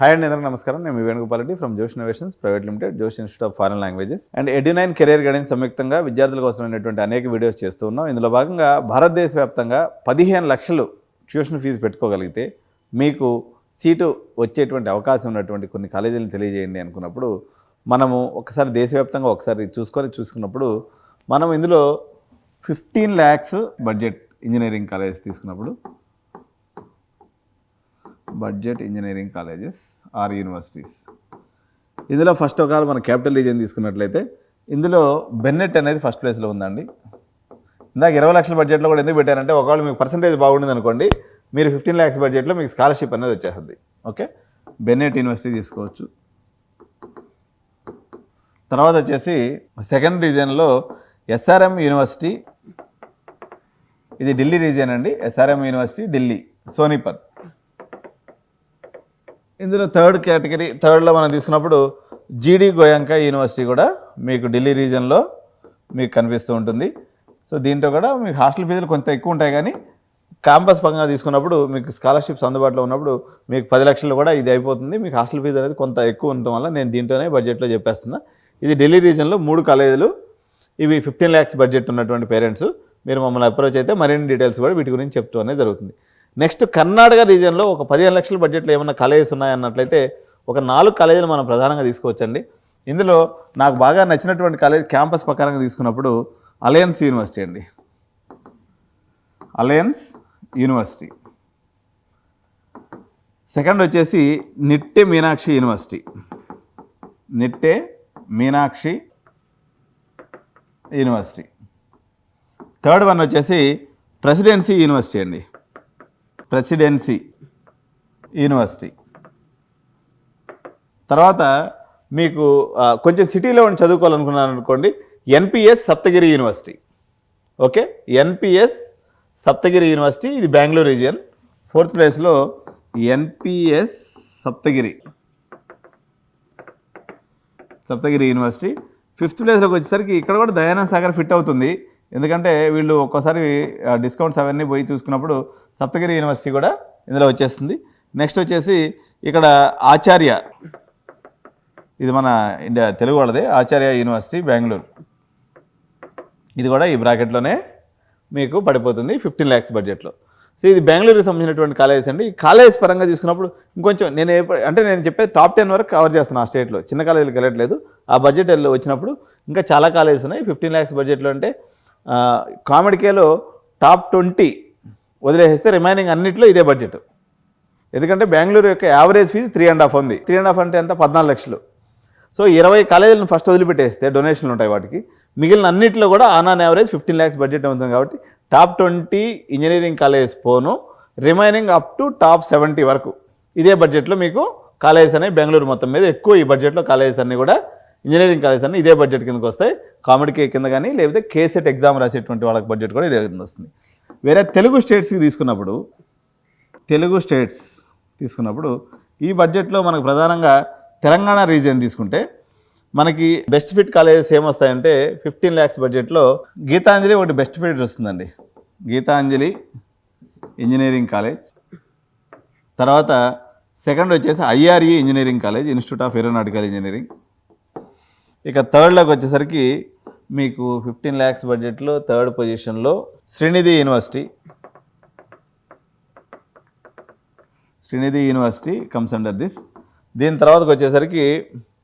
Hi అండి, అందరికీ నమస్కారం. నేను మీ Venugopal Reddy from Josh innovations private limited, Josh institute of foreign languages and Edunine career guidance సంయుక్తంగా విద్యార్థుల కోసమైనటువంటి అనేక వీడియోస్ చేస్తూ ఉన్నాం. ఇందులో భాగంగా భారతదేశ వ్యాప్తంగా 15 లక్షలు ట్యూషన్ ఫీజు పెట్టుకోగలిగితే మీకు సీటు వచ్చేటువంటి అవకాశం ఉన్నటువంటి కొన్ని కాలేజీలను తెలియజేయండి అనుకున్నప్పుడు మనము ఒకసారి దేశవ్యాప్తంగా ఒకసారి చూసుకున్నప్పుడు మనం ఇందులో 15 lakhs బడ్జెట్ ఇంజనీరింగ్ కాలేజెస్ తీసుకున్నప్పుడు budget engineering colleges or universities, ఇందులో ఫస్ట్ ఒకవేళ మన క్యాపిటల్ రీజియన్ తీసుకున్నట్లయితే ఇందులో బెన్నెట్ అనేది ఫస్ట్ ప్లేస్లో ఉందండి. ఇందాక 20 లక్షల బడ్జెట్లో కూడా ఎందుకు పెట్టారంటే ఒకవేళ మీకు పర్సంటేజ్ బాగుండింది అనుకోండి, మీరు 15 lakhs బడ్జెట్లో మీకు స్కాలర్షిప్ అనేది వచ్చేస్తుంది. ఓకే, బెన్నెట్ యూనివర్సిటీ తీసుకోవచ్చు. తర్వాత వచ్చేసి సెకండ్ రీజియన్లో ఎస్ఆర్ఎం యూనివర్సిటీ, ఇది ఢిల్లీ రీజియన్ అండి. SRM university Delhi Sonipat. ఇందులో థర్డ్లో మనం తీసుకున్నప్పుడు జీడి గోయంకా యూనివర్సిటీ కూడా మీకు ఢిల్లీ రీజియన్లో మీకు కనిపిస్తూ ఉంటుంది. సో దీంట్లో కూడా మీకు హాస్టల్ ఫీజులు కొంత ఎక్కువ ఉంటాయి, కానీ క్యాంపస్ పరంగా తీసుకున్నప్పుడు మీకు స్కాలర్షిప్స్ అందుబాటులో ఉన్నప్పుడు మీకు 10 లక్షలు కూడా ఇది అయిపోతుంది. మీకు హాస్టల్ ఫీజు అనేది కొంత ఎక్కువ ఉండటం వల్ల నేను దీంట్లోనే బడ్జెట్లో చెప్పేస్తున్నా. ఇది ఢిల్లీ రీజియన్లో 3 కాలేజీలు, ఇవి 15 lakhs బడ్జెట్ ఉన్నటువంటి పేరెంట్స్. మీరు మమ్మల్ని అప్రోచ్ అయితే మరిన్ని డీటెయిల్స్ కూడా వీటి గురించి చెప్తూ అనేది జరుగుతుంది. నెక్స్ట్ కర్ణాటక రీజియన్లో ఒక 15 లక్షల బడ్జెట్లో ఏమన్నా కాలేజెస్ ఉన్నాయన్నట్లయితే ఒక 4 కాలేజీలు మనం ప్రధానంగా తీసుకోవచ్చండి. ఇందులో నాకు బాగా నచ్చినటువంటి కాలేజ్ క్యాంపస్ ప్రకారంగా తీసుకున్నప్పుడు అలయన్స్ యూనివర్సిటీ అండి. Alliance university. సెకండ్ వచ్చేసి Nitte Meenakshi university. Nitte Meenakshi university. Third one వచ్చేసి ప్రెసిడెన్సీ యూనివర్సిటీ అండి. Presidency university. తర్వాత మీకు కొంచెం సిటీలో ఉండి చదువుకోవాలనుకున్నాను అనుకోండి, NPS Saptagiri university. Okay, NPS Saptagiri university, ఇది బెంగళూరు రీజియన్. ఫోర్త్ ప్లేస్లో ఎన్పిఎస్ సప్తగిరి యూనివర్సిటీ. ఫిఫ్త్ ప్లేస్లోకి వచ్చేసరికి ఇక్కడ కూడా దయానంద్ సాగర్ ఫిట్ అవుతుంది, ఎందుకంటే వీళ్ళు ఒక్కోసారి డిస్కౌంట్స్ అవన్నీ పోయి చూసుకున్నప్పుడు సప్తగిరి యూనివర్సిటీ కూడా ఇందులో వచ్చేస్తుంది. నెక్స్ట్ వచ్చేసి ఇక్కడ ఆచార్య, ఇది మన ఇండియా తెలుగు వాళ్ళదే, ఆచార్య యూనివర్సిటీ బెంగళూరు. ఇది కూడా ఈ బ్రాకెట్లోనే మీకు పడిపోతుంది 15 lakhs బడ్జెట్లో. సో ఇది బెంగళూరుకి సంబంధించినటువంటి కాలేజెస్ అండి. ఈ కాలేజ్ పరంగా తీసుకున్నప్పుడు ఇంకొంచెం నేను చెప్పేది టాప్ 10 వరకు కవర్ చేస్తున్నాను. ఆ స్టేట్లో చిన్న కాలేజీలకు వెళ్ళట్లేదు. ఆ బడ్జెట్ వచ్చినప్పుడు ఇంకా చాలా కాలేజెస్ ఉన్నాయి 15 lakhs బడ్జెట్లో. అంటే కామెడీకేలో టాప్ 20 వదిలేస్తే రిమైనింగ్ అన్నింటిలో ఇదే బడ్జెట్. ఎందుకంటే బెంగళూరు యొక్క యావరేజ్ ఫీజు 3.5 ఉంది. 3.5 అంటే ఎంత, 14 లక్షలు. సో 20 కాలేజీలను ఫస్ట్ వదిలిపెట్టేస్తే డొనేషన్లు ఉంటాయి వాటికి, మిగిలిన అన్నింటిలో కూడా ఆన్ యావరేజ్ 15 lakhs బడ్జెట్ ఉంటుంది. కాబట్టి top 20 engineering colleges phone, remaining up to top 70 వరకు ఇదే బడ్జెట్లో మీకు కాలేజెస్ అనేవి బెంగళూరు మొత్తం మీద ఎక్కువ. ఈ బడ్జెట్లో కాలేజెస్ అన్నీ కూడా ఇంజనీరింగ్ కాలేజెస్ అన్నీ ఇదే బడ్జెట్ కిందకి వస్తాయి. కామెడీ కింద కానీ లేకపోతే కేసెట్ ఎగ్జామ్ రాసేటువంటి వాళ్ళకి బడ్జెట్ కూడా ఇదే కింద వస్తుంది. వేరే తెలుగు స్టేట్స్కి తీసుకున్నప్పుడు ఈ బడ్జెట్లో మనకు ప్రధానంగా తెలంగాణ రీజియన్ తీసుకుంటే మనకి బెస్ట్ ఫిట్ కాలేజెస్ ఏమొస్తాయంటే 15 lakhs బడ్జెట్లో గీతాంజలి ఒకటి బెస్ట్ ఫిట్ వస్తుందండి. Geethanjali engineering college. తర్వాత సెకండ్ వచ్చేసి IRE engineering college, institute of aeronautical engineering. ఇక థర్డ్లోకి వచ్చేసరికి మీకు 15 lakhs బడ్జెట్లో థర్డ్ పొజిషన్లో Sreenidhi university comes under this. దీని తర్వాతకు వచ్చేసరికి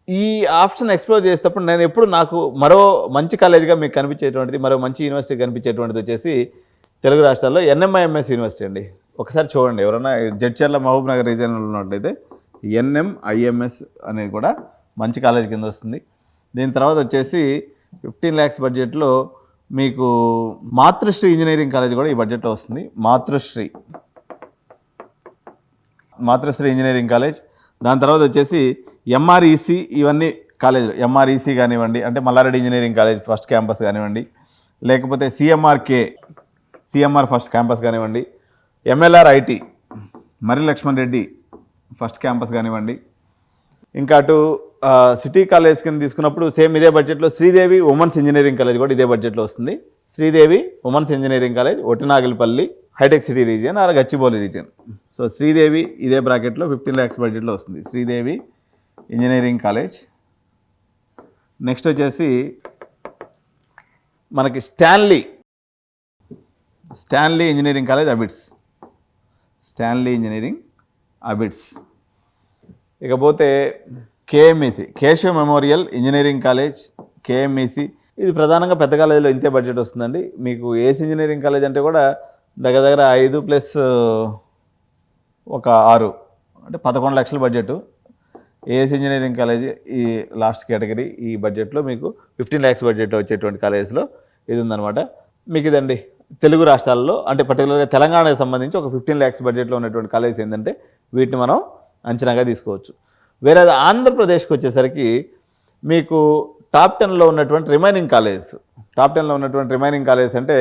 ఈ ఆప్షన్ ఎక్స్ప్లోర్ చేసేటప్పుడు నేను ఎప్పుడు నాకు మరో మంచి కాలేజీగా మీకు కనిపించేటువంటిది, మరో మంచి యూనివర్సిటీ కనిపించేటువంటిది వచ్చేసి తెలుగు రాష్ట్రాల్లో ఎన్ఎంఐఎంఎస్ యూనివర్సిటీ అండి. ఒకసారి చూడండి, ఎవరైనా జడ్చర్ల మహబూబ్ నగర్ రీజియన్లో ఉన్నట్లయితే ఎన్ఎంఐఎంఎస్ అనేది కూడా మంచి కాలేజీ కింద వస్తుంది. దీని తర్వాత వచ్చేసి 15 lakhs బడ్జెట్లో మీకు మాతృశ్రీ ఇంజనీరింగ్ కాలేజ్ కూడా ఈ బడ్జెట్లో వస్తుంది. Matrusri engineering college. దాని తర్వాత వచ్చేసి ఎంఆర్ఈసి, ఇవన్నీ కాలేజీలు ఎంఆర్ఈసి కానివ్వండి, అంటే Malla Reddy engineering college first campus కానివ్వండి, లేకపోతే సిఎంఆర్ ఫస్ట్ క్యాంపస్ కానివ్వండి, MLR IT Marri Laxman Reddy first campus కానివ్వండి. ఇంకా అటు సిటీ కాలేజ్ కింద తీసుకున్నప్పుడు సేమ్ ఇదే బడ్జెట్లో శ్రీదేవి ఉమెన్స్ ఇంజనీరింగ్ కాలేజ్ కూడా ఇదే బడ్జెట్లో వస్తుంది. Sridevi women's engineering college Vattinagulapally hitech city region or Gachibowli region. So Sridevi ఇదే బ్రాకెట్లో 15 lakhs బడ్జెట్లో వస్తుంది. Sridevi engineering college. నెక్స్ట్ వచ్చేసి మనకి Stanley engineering college Abids. Stanley engineering Abids. ఇకపోతే KMEC Keshav memorial engineering college KMEC. ఇది ప్రధానంగా పెద్ద కాలేజీలో ఇంతే బడ్జెట్ వస్తుందండి. మీకు ఏసీ ఇంజనీరింగ్ కాలేజ్ అంటే కూడా దగ్గర 5 ప్లస్ 6 అంటే 11 లక్షల బడ్జెట్. ఏఎస్ ఇంజనీరింగ్ కాలేజ్ ఈ లాస్ట్ కేటగిరీ ఈ బడ్జెట్లో మీకు 15 lakhs బడ్జెట్లో వచ్చేటువంటి కాలేజెస్లో ఇది ఉందన్నమాట. మీకు ఇదండి తెలుగు రాష్ట్రాల్లో అంటే పర్టికులర్గా తెలంగాణకు సంబంధించి ఒక 15 lakhs బడ్జెట్లో ఉన్నటువంటి కాలేజెస్ ఏంటంటే వీటిని మనం అంచనాగా తీసుకోవచ్చు. వేరే ఆంధ్రప్రదేశ్కి వచ్చేసరికి మీకు టాప్ 10లో ఉన్నటువంటి రిమైనింగ్ కాలేజెస్ అంటే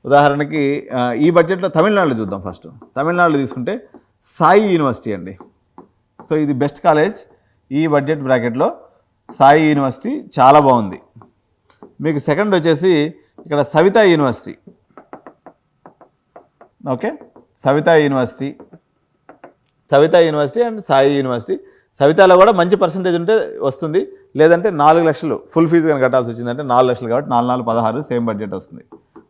ఉదాహరణకి ఈ బడ్జెట్లో తమిళనాడులో చూద్దాం. ఫస్ట్ తమిళనాడులో తీసుకుంటే సాయి యూనివర్సిటీ అండి. సో ఇది బెస్ట్ కాలేజ్ ఈ బడ్జెట్ బ్రాకెట్లో. సాయి యూనివర్సిటీ చాలా బాగుంది. మీకు సెకండ్ వచ్చేసి ఇక్కడ Savitha university. Okay, Savitha university and Sai university. సవితాలో కూడా మంచి పర్సంటేజ్ ఉంటే వస్తుంది, లేదంటే 4 లక్షలు ఫుల్ ఫీజు కనుక కట్టాల్సి వచ్చిందంటే 4 లక్షలు కాబట్టి 4 16 సేమ్ బడ్జెట్ వస్తుంది.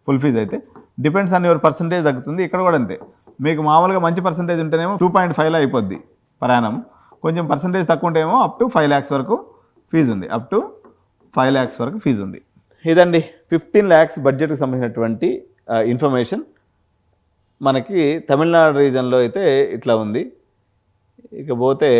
ఫుల్ ఫీజు అయితే డిపెండ్స్ ఆన్ యువర్ పర్సంటేజ్ తగ్గుతుంది. ఇక్కడ కూడా అంతే. మీకు మామూలుగా మంచి పర్సంటేజ్ ఉంటేనేమో 2.5 అయిపోద్ది పర్ యానం. కొంచెం పర్సంటేజ్ తక్కువ ఉంటేమో అప్ టు 5 lakhs వరకు ఫీజు ఉంది. ఇదండి 15 lakhs బడ్జెట్కి సంబంధించినటువంటి ఇన్ఫర్మేషన్. మనకి తమిళనాడు రీజన్లో అయితే ఇట్లా ఉంది. ఇకపోతే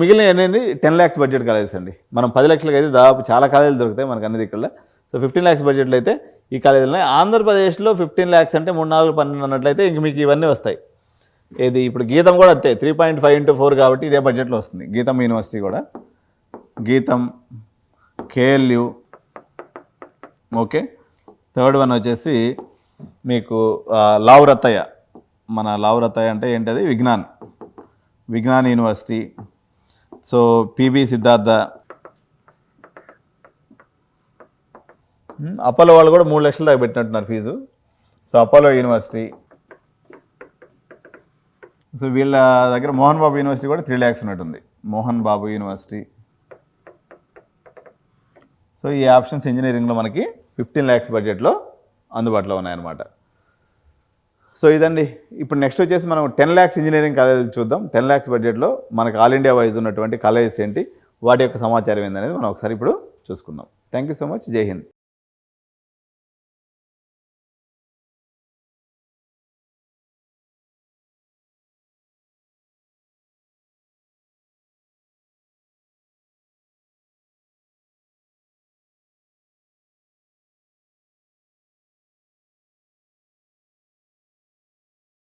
మిగిలిన అనేది 10 lakhs బడ్జెట్ కాలేజెస్ అండి. మనం 10 లక్షలకి అయితే దాదాపు చాలా కాలేజీలు దొరుకుతాయి మనకు అన్ని ఇక్కడ. సో 15 lakhs బడ్జెట్లో అయితే ఈ కాలేజీలు. ఆంధ్రప్రదేశ్లో 15 lakhs అంటే 3, 4, 12 అన్నట్లయితే ఇంక మీకు ఇవన్నీ వస్తాయి. ఇది ఇప్పుడు గీతం కూడా అంతే 3.5 into 4 కాబట్టి ఇదే బడ్జెట్లో వస్తుంది. గీతం యూనివర్సిటీ కూడా, గీతం కేఎల్యు. ఓకే, థర్డ్ వన్ వచ్చేసి మీకు లావు రత్తయ్య. మన లావు రత్తయ్య అంటే ఏంటది Vignan university. So PB Siddhartha. Apollo వాళ్ళు కూడా 3 లక్షల దాకా పెట్టినట్టున్నారు fee. So Apollo university. So వీళ్ళ దగ్గర మోహన్ బాబు యూనివర్సిటీ కూడా 3 lakhs ఉన్నట్టుంది. మోహన్ బాబు యూనివర్సిటీ. సో ఈ ఆప్షన్స్ ఇంజనీరింగ్లో మనకి 15 lakhs బడ్జెట్లో అందుబాటులో ఉన్నాయన్నమాట. సో ఇదండి. ఇప్పుడు నెక్స్ట్ వచ్చేసి మనం 10 lakhs ఇంజనీరింగ్ కాలేజ్ చూద్దాం. 10 lakhs బడ్జెట్లో మనకు ఆల్ ఇండియా వైజ్ ఉన్నటువంటి కాలేజెస్ ఏంటి, వాటి యొక్క సమాచారం ఏంటనేది మనం ఒకసారి ఇప్పుడు చూసుకుందాం. Thank you so much. జై హింద్.